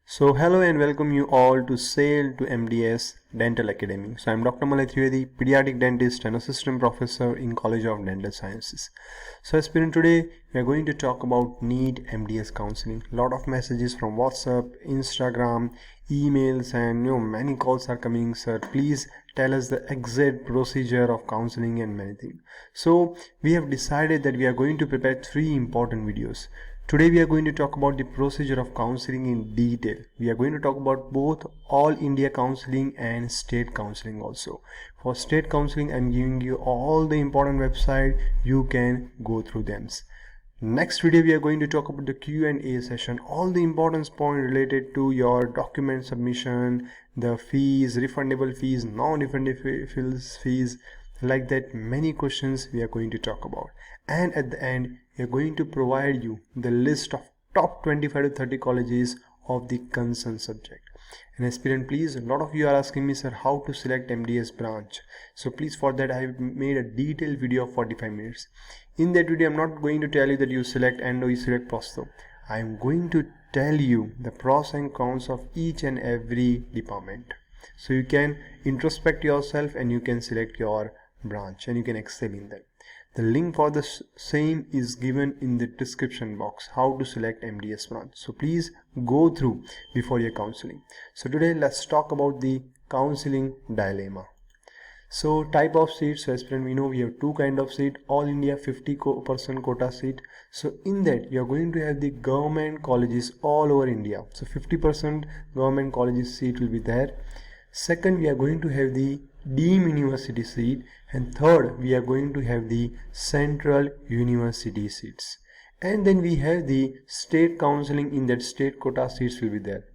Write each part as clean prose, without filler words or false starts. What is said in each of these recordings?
So hello and welcome you all to Sail to MDS Dental Academy. So I'm Dr. Malay, Pediatric Dentist and Assistant Professor in College of Dental Sciences. So aspirant, today we are going to talk about NEET MDS counseling. Lot of messages from WhatsApp, Instagram, emails, and many calls are coming. Sir, please tell us the exact procedure of counseling and many things. So we have decided that we are going to prepare 3 important videos. Today we are going to talk about the procedure of counseling in detail. We are going to talk about both all India counseling and state counseling also. For state counseling, I am giving you all the important website. You can go through them. Next video we are going to talk about the Q&A session, all the important points related to your document submission, the fees, refundable fees, non-refundable fees, like that many questions we are going to talk about. And at the end we are going to provide you the list of top 25 to 30 colleges of the concerned subject. And aspirant, please, a lot of you are asking me, sir, how to select MDS branch. So please, for that I have made a detailed video of 45 minutes. In that video I'm not going to tell you that you select endo, you select prostho. I am going to tell you the pros and cons of each and every department, so you can introspect yourself and you can select your branch and you can excel in that. The link for the same is given in the description box, how to select MDS branch. So please go through before your counseling. So today let's talk about the counseling dilemma. So type of seats. So aspirant, we know we have 2 kind of seat, all India 50% quota seat. So in that you are going to have the government colleges all over India. So 50% government colleges seat will be there. Second, we are going to have the deemed university seat, and third we are going to have the central university seats. And then we have the state counseling. In that state quota seats will be there.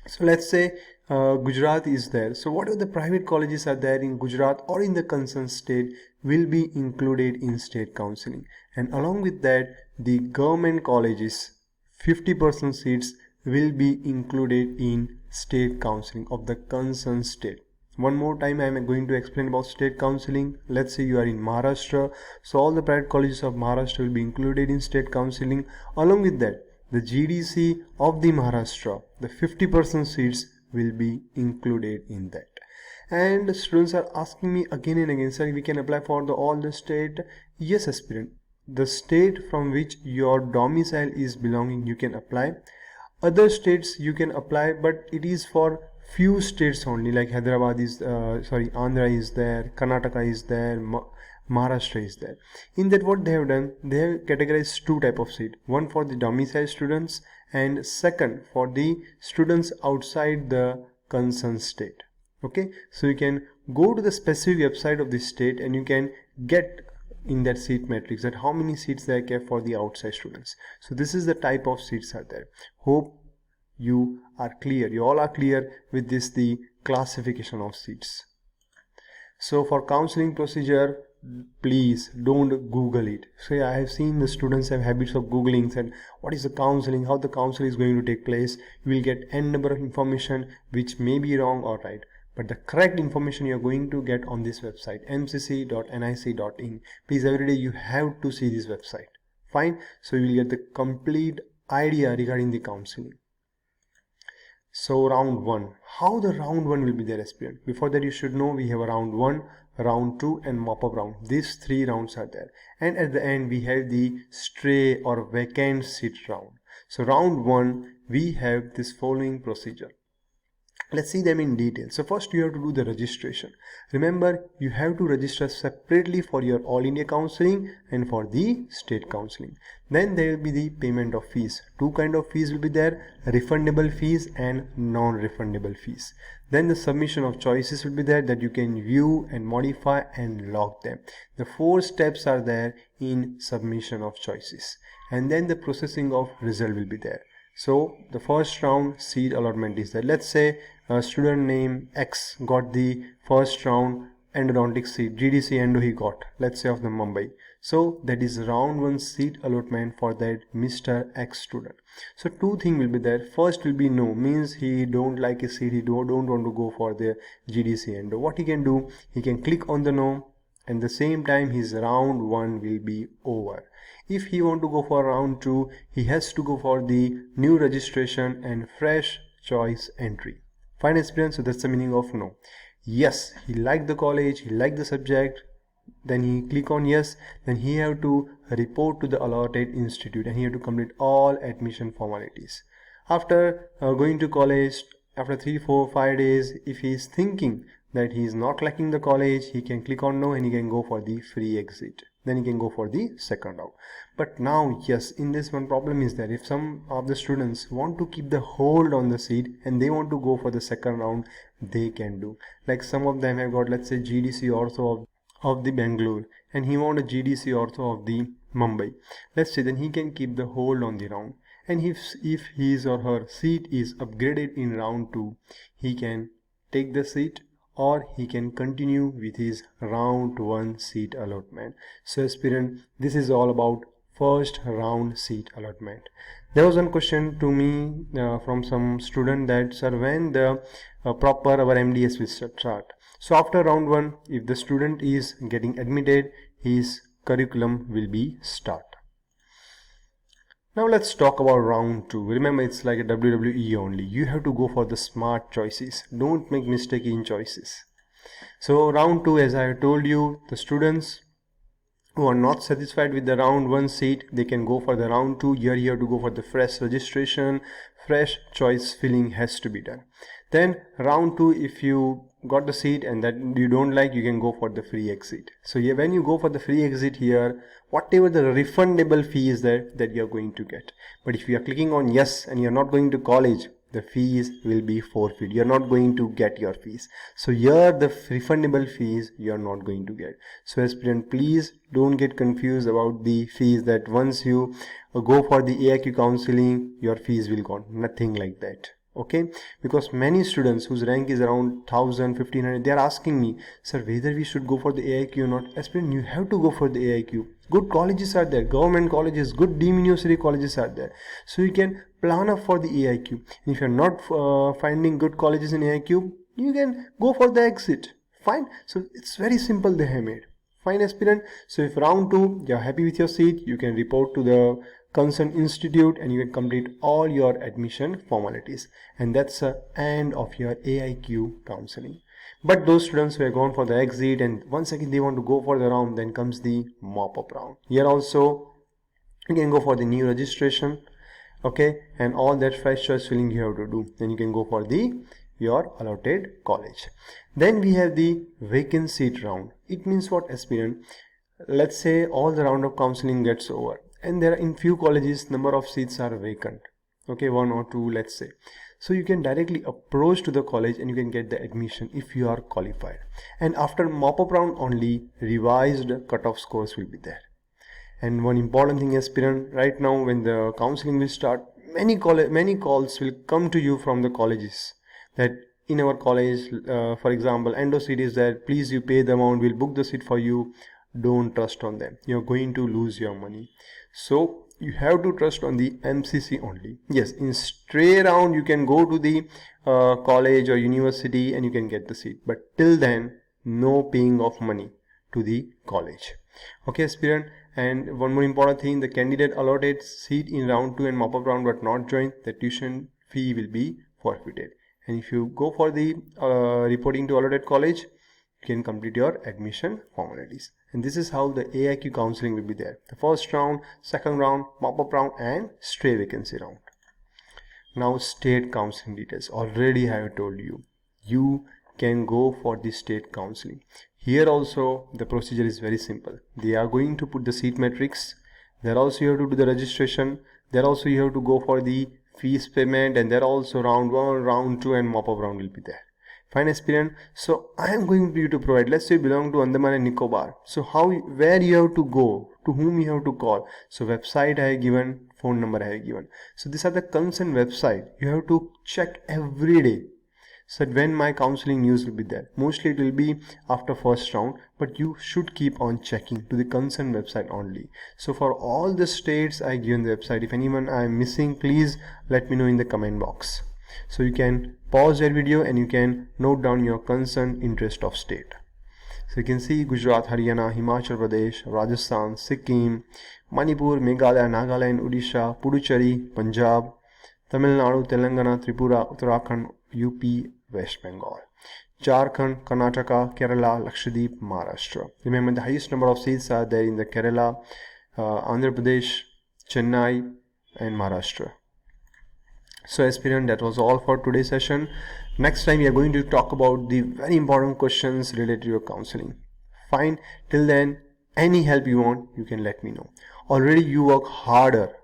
So let's say Gujarat is there. So whatever the private colleges are there in Gujarat or in the concerned state will be included in state counseling. And along with that, the government colleges 50% seats will be included in state counseling of the concerned state. One more time I am going to explain about state counseling. Let's say you are in Maharashtra, so all the private colleges of Maharashtra will be included in state counseling. Along with that, the GDC of the Maharashtra, the 50% seats will be included in that. And the students are asking me again and again, sir, we can apply for all the state. Yes, aspirant, the state from which your domicile is belonging, you can apply. Other states you can apply, but it is for few states only, like Hyderabad is Andhra is there, Karnataka is there, Maharashtra is there. In that, what they have done, they have categorized 2 type of seat, one for the domicile students and second for the students outside the concerned state. Okay, so you can go to the specific website of the state and you can get in that seat matrix that how many seats they are kept for the outside students. So this is the type of seats are there. Hope you are clear, you all are clear with this, the classification of seats. So for counseling procedure, please don't Google it. So I have seen the students have habits of Googling and what is the counseling, how the counseling is going to take place. You will get n number of information which may be wrong or right, but the correct information you are going to get on this website, mcc.nic.in. Please, every day you have to see this website. Fine. So you will get the complete idea regarding the counseling. So round 1, how the round 1 will be there, aspirant. Before that, you should know we have a round 1, round 2 and mop-up round. These 3 rounds are there, and at the end we have the stray or vacant seat round. So round 1 we have this following procedure. Let's see them in detail. So first you have to do the registration. Remember, you have to register separately for your all India counseling and for the state counseling. Then there will be the payment of fees. 2 kind of fees will be there, refundable fees and non-refundable fees. Then the submission of choices will be there that you can view and modify and log them. The 4 steps are there in submission of choices, and then the processing of result will be there. So the first round seat allotment is there. Let's say student name X got the first round endodontic seat, GDC endo he got, let's say of the Mumbai. So that is round 1 seat allotment for that Mr. X student. So 2 things will be there. First will be no, means he don't like a seat, he don't want to go for the GDC endo. What he can do, he can click on the no, and the same time his round 1 will be over. If he want to go for round 2, he has to go for the new registration and fresh choice entry. Fine aspirant, so that's the meaning of no. Yes, he liked the college, he liked the subject, then he click on yes, then he have to report to the allotted institute and he have to complete all admission formalities. After going to college, after 3, 4, 5 days, if he is thinking that he is not liking the college, he can click on no and he can go for the free exit. Then he can go for the second round. But now, yes, in this one problem is that if some of the students want to keep the hold on the seat and they want to go for the second round, they can do. Like some of them have got, let's say, GDC ortho of the Bangalore and he want a GDC ortho of the Mumbai. Let's say then he can keep the hold on the round. And if his or her seat is upgraded in round 2, he can take the seat or he can continue with his round 1 seat allotment. So aspirant, this is all about first round seat allotment. There was one question to me from some student that, sir, when the proper our MDS will start. So after round 1, if the student is getting admitted, his curriculum will be start. Now let's talk about round 2. Remember, it's like a WWE only. You have to go for the smart choices. Don't make mistake in choices. So round 2, as I told you, the students who are not satisfied with the round 1 seat, they can go for the round 2. Here you have to go for the fresh registration, fresh choice filling has to be done. Then round 2, if you got the seat and that you don't like, you can go for the free exit. So here, when you go for the free exit here, whatever the refundable fee is there that you are going to get. But if you are clicking on yes and you are not going to college, the fees will be forfeit. You are not going to get your fees. So here the refundable fees you are not going to get. So aspirant, please don't get confused about the fees that once you go for the AIQ counseling, your fees will go. Nothing like that. Okay, because many students whose rank is around 1000, 1500, they are asking me, sir, whether we should go for the AIQ or not. Aspirant, you have to go for the AIQ. Good colleges are there, government colleges, good deemed university colleges are there. So you can plan up for the AIQ. And if you are not finding good colleges in AIQ, you can go for the exit. Fine. So it's very simple they have made. Fine aspirant. So if round 2 you are happy with your seat, you can report to the concerned institute and you can complete all your admission formalities, and that's the end of your AIQ counseling. But those students who have gone for the exit and once again they want to go for the round, then comes the mop-up round. Here also you can go for the new registration, okay, and all that fresh choice filling you have to do. Then you can go for your allotted college. Then we have the vacant seat round. It means what, aspirant? Let's say all the round of counseling gets over and there are in few colleges number of seats are vacant, okay, 1 or 2 let's say. So you can directly approach to the college and you can get the admission if you are qualified. And after mop-up round only, revised cutoff scores will be there. And one important thing, aspirant, right now when the counseling will start, many calls will come to you from the colleges that in our college, for example, endo seat is there, please you pay the amount, we'll book the seat for you. Don't trust on them, you're going to lose your money. So you have to trust on the MCC only. Yes, in stray round you can go to the college or university and you can get the seat, but till then no paying of money to the college. Okay aspirant, and one more important thing, the candidate allotted seat in round 2 and mop-up round but not joined, the tuition fee will be forfeited. And if you go for the reporting to allotted college, you can complete your admission formalities. And this is how the AIQ counseling will be there. The first round, second round, mop-up round and stray vacancy round. Now state counseling details. Already I have told you, you can go for the state counseling. Here also the procedure is very simple. They are going to put the seat matrix. There also you have to do the registration. There also you have to go for the fees payment, and there also round 1, round 2 and mop-up round will be there. Fine aspirant. So I am going to you to provide, let's say you belong to Andaman and Nicobar. So where you have to go, to whom you have to call. So website I have given, phone number I have given. So these are the concerned website. You have to check every day. So when my counseling news will be there. Mostly it will be after first round, but you should keep on checking to the concerned website only. So for all the states I given the website. If anyone I am missing, please let me know in the comment box. So you can pause your video and you can note down your concerned interest of state. So you can see Gujarat, Haryana, Himachal Pradesh, Rajasthan, Sikkim, Manipur, Meghalaya, Nagaland, Odisha, Puducherry, Punjab, Tamil Nadu, Telangana, Tripura, Uttarakhand, UP, West Bengal. Jharkhand, Karnataka, Kerala, Lakshadweep, Maharashtra. Remember, the highest number of seats are there in the Kerala, Andhra Pradesh, Chennai, and Maharashtra. So aspirant, that was all for today's session. Next time we are going to talk about the very important questions related to your counseling. Fine. Till then, any help you want, you can let me know. Already you work harder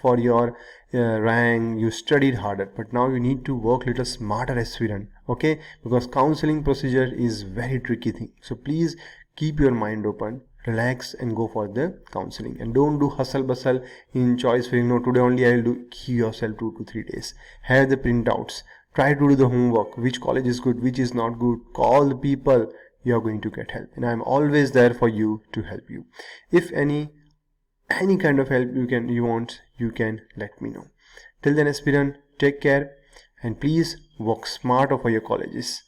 for your rank, you studied harder, but now you need to work little smarter, aspirant. Okay, because counseling procedure is very tricky thing. So please keep your mind open, relax, and go for the counseling. And don't do hustle bustle in choice filling. No, today only I will do. Give yourself 2 to 3 days. Have the printouts. Try to do the homework. Which college is good, which is not good. Call the people. You are going to get help, and I am always there for you to help you. If any kind of help you want, you can let me know. Till then, aspirant, take care, and please work smarter for your colleges.